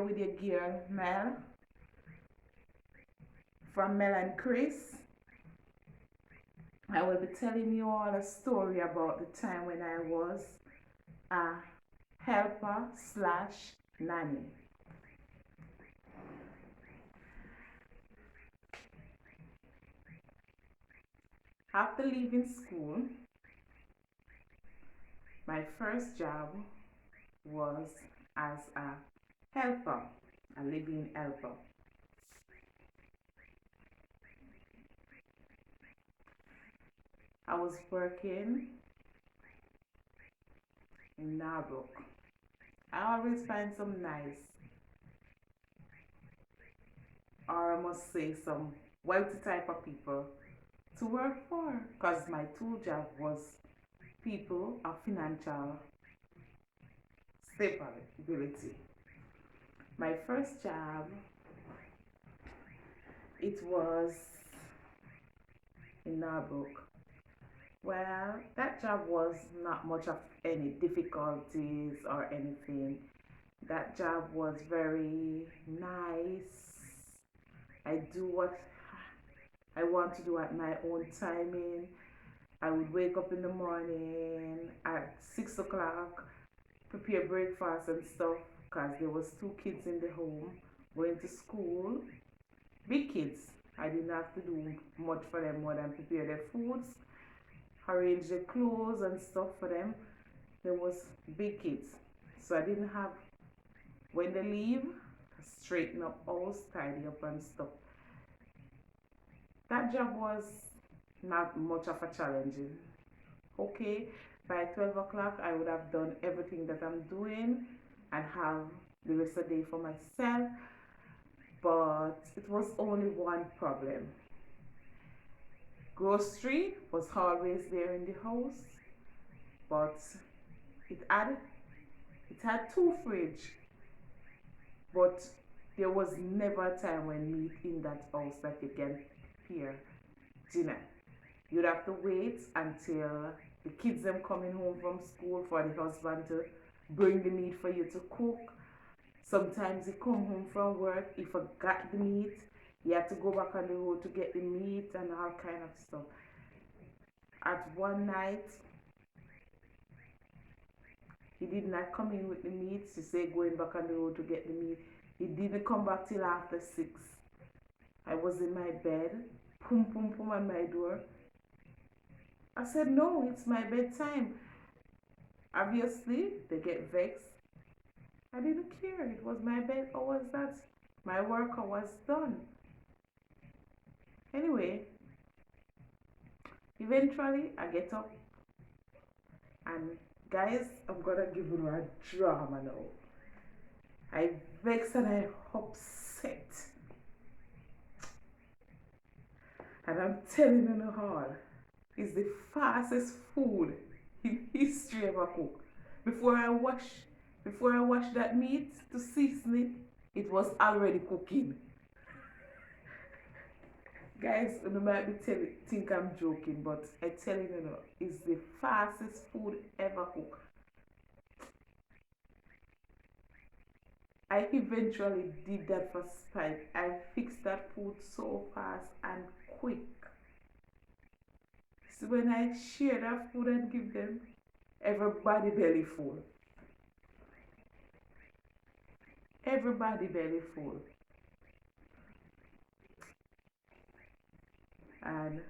with your girl Mel from Mel&Chris. I will be telling you all a story about the time when I was a helper slash nanny. After leaving school, my first job was as a helper, a living helper. I was working in Narbrook. I always find some nice, or I must say some wealthy type of people to work for, because my two job was people of financial stability. My first job, it was in Narbrook. Well, that job was not much of any difficulties or anything. That job was very nice. I do what I want to do at my own timing. I would wake up in the morning at 6 o'clock, prepare breakfast and stuff, because there was two kids in the home going to school. Big kids. I didn't have to do much for them more than prepare their foods, arrange their clothes and stuff for them. There was big kids. So I didn't have, when they leave, straighten up house, tidy up and stuff. That job was not much of a challenging. Okay, by 12 o'clock I would have done everything that I'm doing and have the rest of the day for myself. But it was only one problem. Grocery was always there in the house, but it had it had two fridge, but there was never a time when meat in that house that you can prepare dinner. You'd have to wait until the kids them coming home from school for the husband to bring the meat for you to cook. Sometimes he come home from work, he forgot the meat. He had to go back on the road to get the meat and all kind of stuff. At one night, he did not come in with the meat. She said going back on the road to get the meat. He didn't come back till after 6. I was in my bed, pum pum pum on my door. I said, no, it's my bedtime. Obviously, they get vexed. I didn't care. It was my bed. How was that? My work was done. Anyway, eventually I get up and guys, I'm gonna give you a drama now. I vex and I upset. And I'm telling you all, it's the fastest food in history ever cooked. Before I wash that meat to season it was already cooking. Guys, you might be think I'm joking, but I tell you, it's the fastest food ever cooked. I eventually did that for Spike. I fixed that food so fast and quick. So when I share that food and give them, everybody belly full. Everybody belly full. And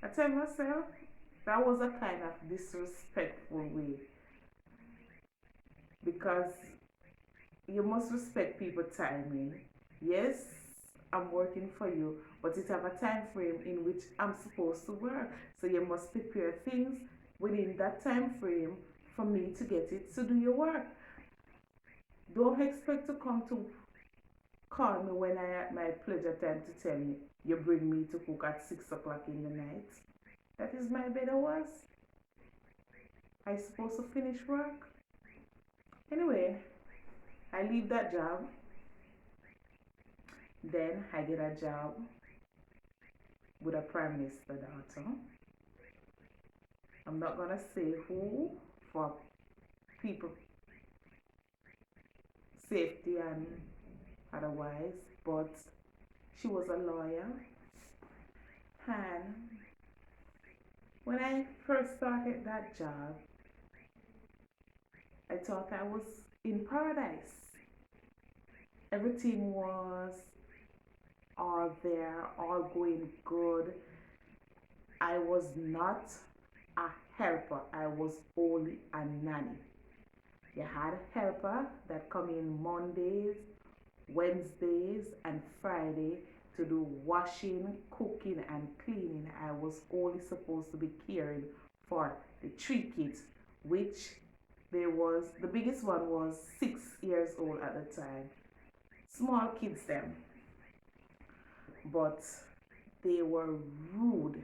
I tell myself, that was a kind of disrespectful way, because you must respect people timing. Yes, I'm working for you, but it have a time frame in which I'm supposed to work. So you must prepare things within that time frame for me to get it to do your work. Don't expect to come to call me when I at my pleasure time to tell me you bring me to cook at 6 o'clock in the night. That is my bed hours. I supposed to finish work. Anyway, I leave that job. Then I get a job with a prime minister daughter. I'm not gonna say who for people safety and otherwise. But she was a lawyer, and when I first started that job, I thought I was in paradise. Everything was all there, all going good. I was not a helper, I was only a nanny. You had a helper that come in Mondays, Wednesdays, and Friday to do washing, cooking, and cleaning. I was only supposed to be caring for the three kids, which the biggest one was 6 years old at the time. Small kids them, but they were rude.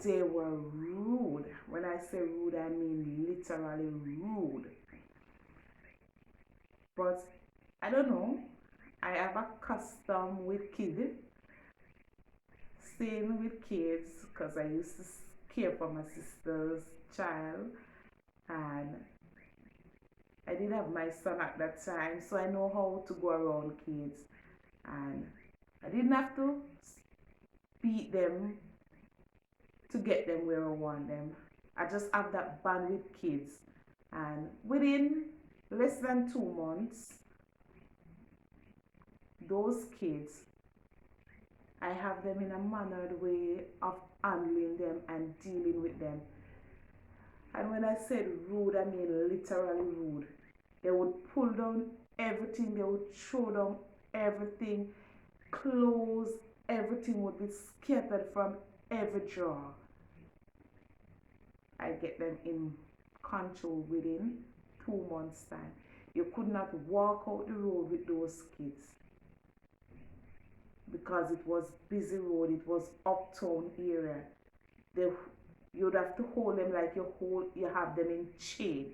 They were rude. When I say rude, I mean literally rude. But I don't know. I have a custom with kids, staying with kids, because I used to care for my sister's child, and I did have my son at that time, so I know how to go around kids, and I didn't have to beat them to get them where I want them. I just have that bond with kids, and within less than 2 months, those kids, I have them in a mannered way of handling them and dealing with them. And when I said rude, I mean literally rude. They would pull down everything, they would throw down everything, clothes, everything would be scattered from every drawer. I get them in control within 2 months' time. You could not walk out the road with those kids because it was busy road, it was uptown area. They, you'd have to hold them like you have them in chain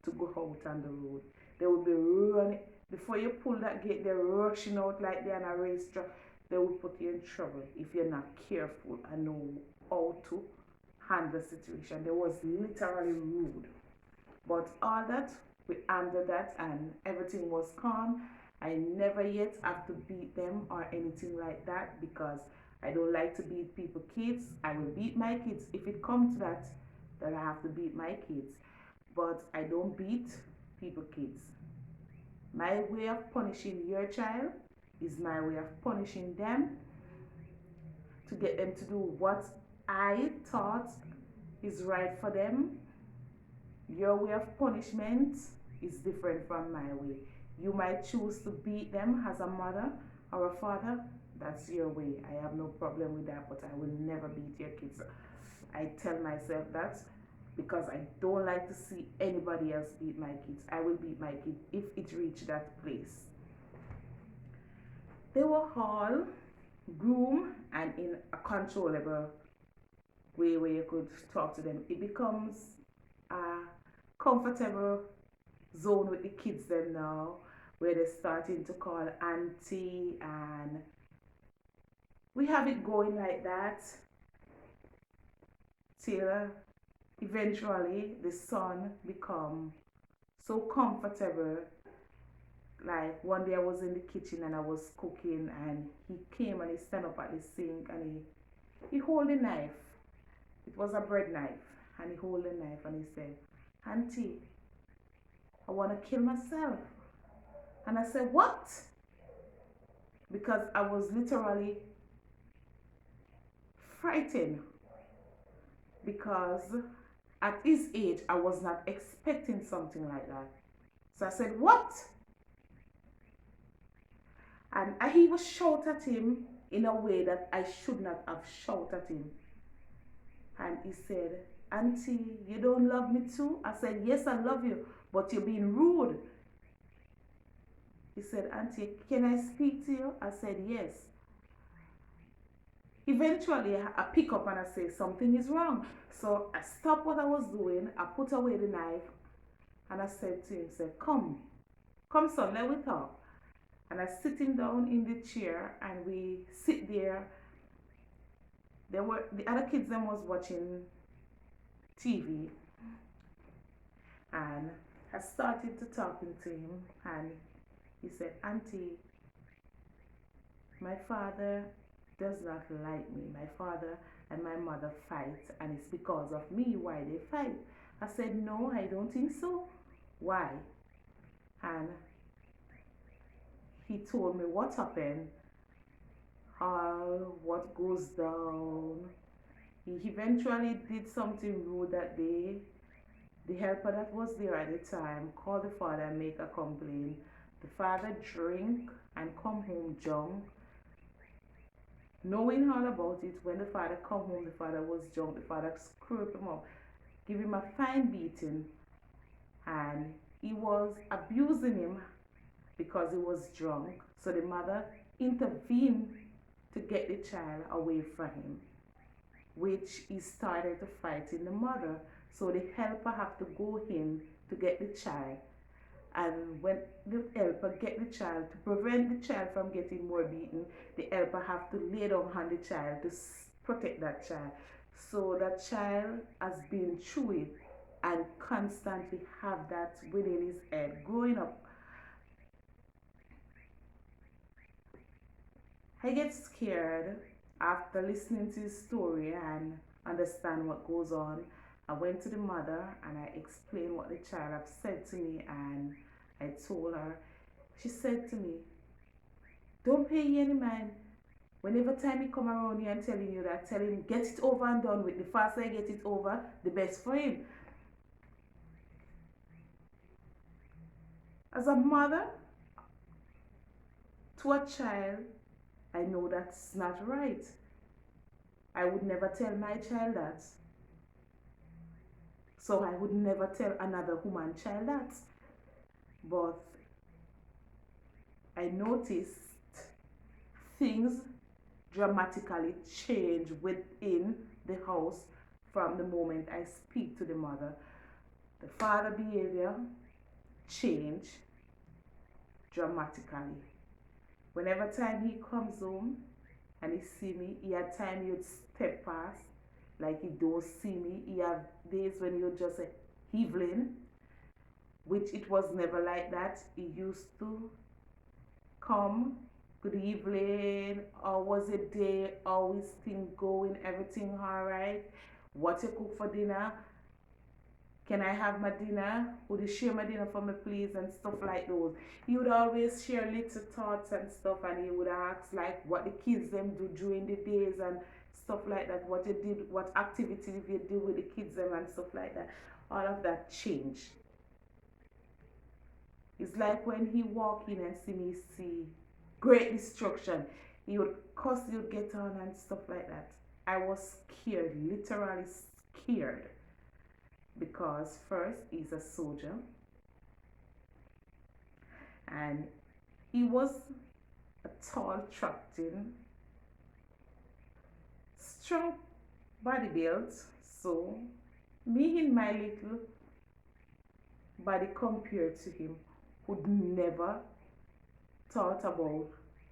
to go out on the road. They would be running before you pull that gate. They're rushing out like they're on a racetrack. They will put you in trouble if you're not careful and know how to handle the situation. They was literally rude, but all that we handled that and everything was calm. I never yet have to beat them or anything like that because I don't like to beat people kids. I will beat my kids if it comes to that, that I have to beat my kids, but I don't beat people kids. My way of punishing your child is my way of punishing them to get them to do what I thought is right for them. Your way of punishment is different from my way. You might choose to beat them as a mother or a father. That's your way. I have no problem with that, but I will never beat your kids. I tell myself that because I don't like to see anybody else beat my kids. I will beat my kid if it reached that place. They were all groomed and in a controllable way where you could talk to them. It becomes a comfortable zone with the kids them now where they're starting to call auntie, and we have it going like that till eventually the son become so comfortable. Like one day I was in the kitchen and I was cooking and he came and he stand up at the sink and he hold the knife. It was a bread knife, and he hold the knife and he said, auntie, I want to kill myself. And I said, what? Because I was literally frightened because at his age I was not expecting something like that. So I said, what? And he was shout at him in a way that I should not have shouted at him. And he said, auntie, you don't love me too? I said, yes, I love you, but you're being rude. He said, auntie, can I speak to you? I said, yes. Eventually, I pick up and I say, something is wrong. So I stopped what I was doing. I put away the knife and I said to him, come son, let me talk. And I sit him down in the chair and we sit there. The other kids them was watching TV, and I started to talking to him and he said, Auntie, my father does not like me. My father and my mother fight and it's because of me why they fight. I said, no, I don't think so. Why? And he told me what happened, how, what goes down. He eventually did something rude that day. The helper that was there at the time called the father and make a complaint. The father drink and come home drunk. Knowing all about it, when the father come home, the father was drunk. The father screwed him up, give him a fine beating, and he was abusing him because he was drunk. So the mother intervened to get the child away from him, which he started to fight in the mother. So the helper have to go in to get the child. And when the helper get the child, to prevent the child from getting more beaten, the helper have to lay down on the child to protect that child. So that child has been through it and constantly have that within his head. Growing up, I get scared after listening to his story and understand what goes on. I went to the mother and I explained what the child have said to me, and I told her. She said to me, don't pay any mind. Whenever time he come around here and telling you that, tell him get it over and done with. The faster I get it over, the best for him. As a mother to a child, I know that's not right. I would never tell my child that. So I would never tell another human child that. But I noticed things dramatically change within the house from the moment I speak to the mother. The father behavior change dramatically. Whenever time he comes home and he see me, he had time he'd step past, like he don't see me. He have days when he'll just say, Evelyn, which it was never like that. He used to come, good evening, how was the day, how is things going, everything alright, what you cook for dinner, can I have my dinner, would you share my dinner for me please, and stuff like those. He would always share little thoughts and stuff, and he would ask like what the kids them do during the days and stuff like that, what you did, what activities you do with the kids them and stuff like that. All of that changed. It's like when he walk in and see me see great destruction, he would cuss, he would get on and stuff like that. I was scared, literally scared, because first he's a soldier and he was a tall, attractive, strong body build. So me in my little body compared to him would never thought about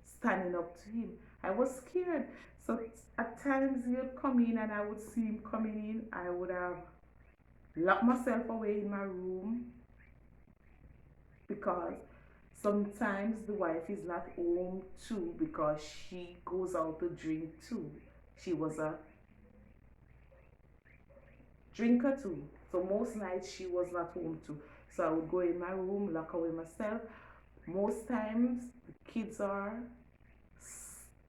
standing up to him. I was scared. So at times he would come in and I would see him coming in. I would have locked myself away in my room because sometimes the wife is not home too because she goes out to drink too. She was a drinker too. So most nights she was not home too. So I would go in my room, lock away myself. Most times the kids are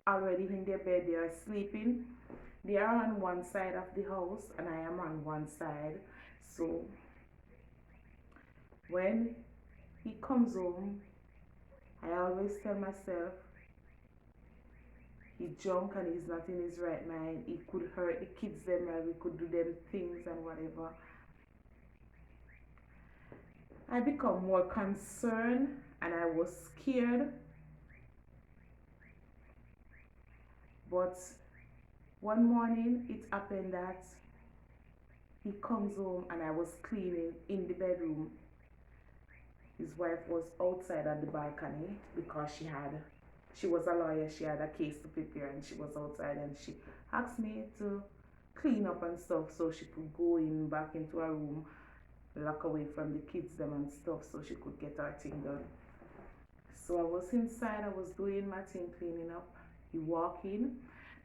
already in their bed, they are sleeping. They are on one side of the house and I am on one side. So when he comes home, I always tell myself he's drunk and he's not in his right mind. He could hurt the kids them and we could do them things and whatever. I become more concerned and I was scared. But one morning it happened that he comes home and I was cleaning in the bedroom. His wife was outside at the balcony because she was a lawyer, she had a case to prepare and she was outside and she asked me to clean up and stuff so she could go in back into her room. lock away from the kids them and stuff so she could get her thing done. So I was inside, I was doing my thing, cleaning up. He walk in.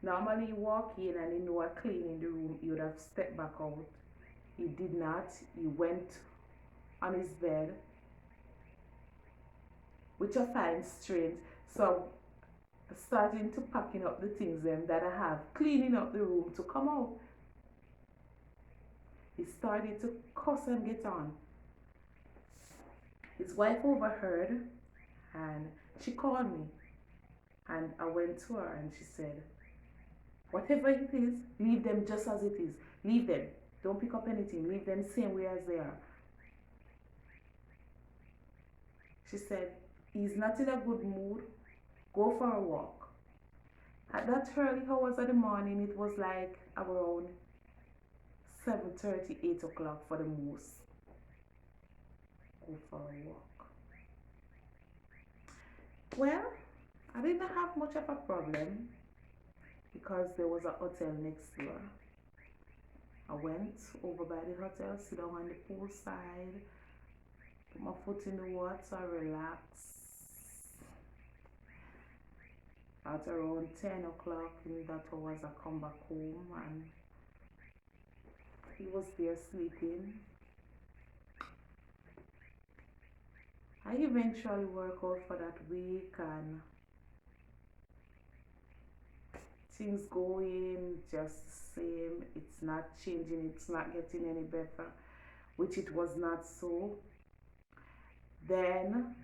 Normally he walk in and he know I clean in the room, he would have stepped back out. He did not. He went on his bed, which I find strange. So starting to packing up the things them that I have, cleaning up the room to come out. He started to cuss and get on. His wife overheard and she called me and I went to her and she said, whatever it is, leave them just as it is. Leave them. Don't pick up anything. Leave them same way as they are. She said, he's not in a good mood. Go for a walk. At that early hours of the morning, it was like around 7:30, 8 o'clock for the most. Go for a walk. Well, I didn't have much of a problem because there was a hotel next door. I went over by the hotel, sit down on the poolside, put my foot in the water, relax. At around 10 o'clock in that hours, I come back home and he was there sleeping. I eventually work out for that week and things going just the same. It's not changing, it's not getting any better, which it was not so. Then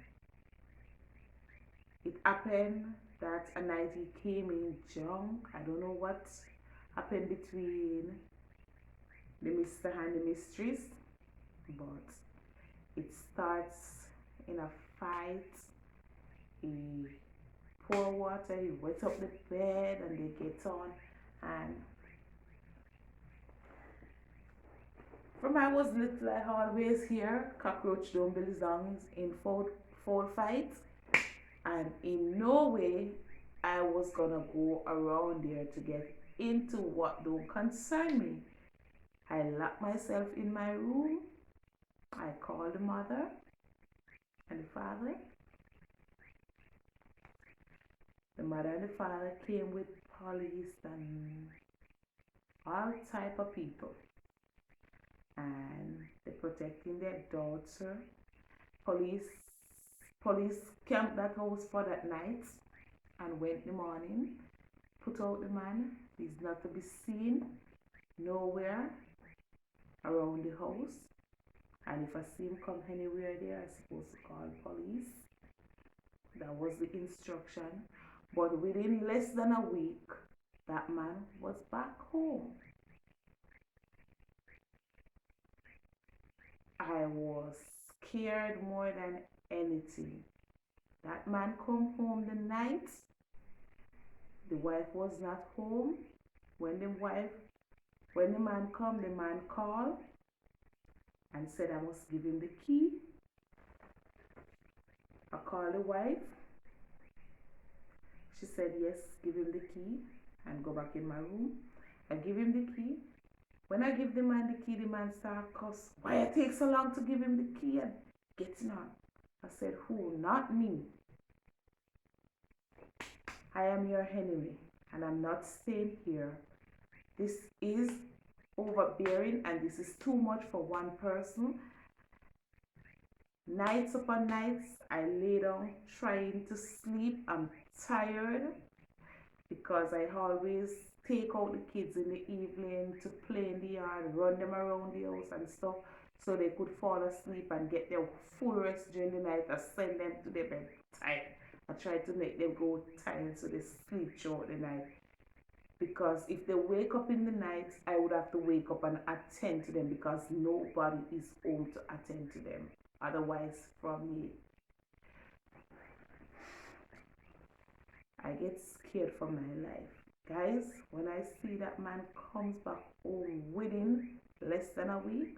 it happened that a night he came in drunk. I don't know what happened between the Mr. and the mistress, but it starts in a fight. He pour water, he wet up the bed and they get on, and from I was little I always hear cockroach don't belong in foul fights, and in no way I was gonna go around there to get into what don't concern me. I locked myself in my room. I called the mother and the father. The mother and the father came with police and all type of people, and they protecting their daughter. Police police camped that house for that night and went in the morning, put out the man. He's not to be seen nowhere around the house. And if I see him come anywhere there, I'm supposed to call police. That was the instruction. But within less than a week, that man was back home. I was scared more than anything. That man come home the night. The wife was not home. When the man come, the man called and said I must give him the key. I called the wife. She said yes, give him the key and go back in my room. I give him the key. When I give the man the key, the man start cuss. Why it take so long to give him the key and getting on? I said, who? Not me. I am your enemy and I'm not staying here. This is overbearing and this is too much for one person. Nights upon nights, I lay down trying to sleep. I'm tired because I always take out the kids in the evening to play in the yard, run them around the house and stuff so they could fall asleep and get their full rest during the night. I send them to their bed tired. I try to make them go tired so they sleep throughout the night. Because if they wake up in the night, I would have to wake up and attend to them because nobody is home to attend to them. Otherwise, from me, I get scared for my life. Guys, when I see that man comes back home within less than a week,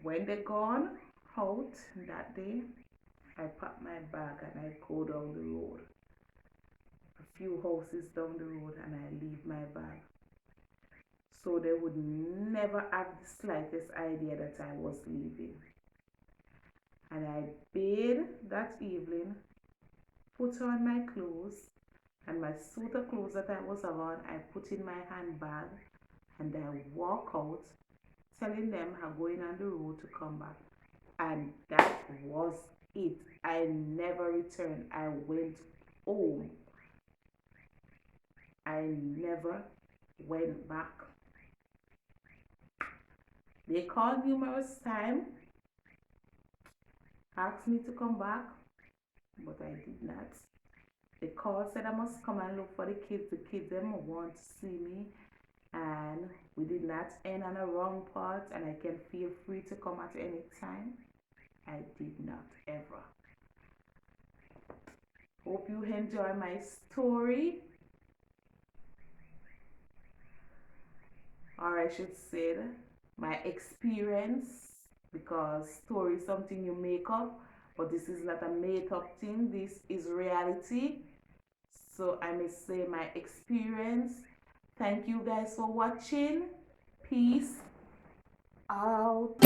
when they're gone out that day, I pack my bag and I go down the road. A few houses down the road and I leave my bag. so they would never have the slightest idea that I was leaving. And I bathed that evening, put on my clothes, and my suit of clothes that I was on, I put in my handbag, and I walk out, telling them I'm going on the road to come back. And that was it. I never returned. I went home. I never went back. They called numerous times, asked me to come back, but I did not. They called, said I must come and look for the kids. The kids them want to see me, and we did not end on a wrong part, and I can feel free to come at any time. I did not ever. Hope you enjoy my story, or I should say my experience, because story is something you make up, but this is not a made up thing. This is reality. So I may say my experience. Thank you guys for watching. Peace out.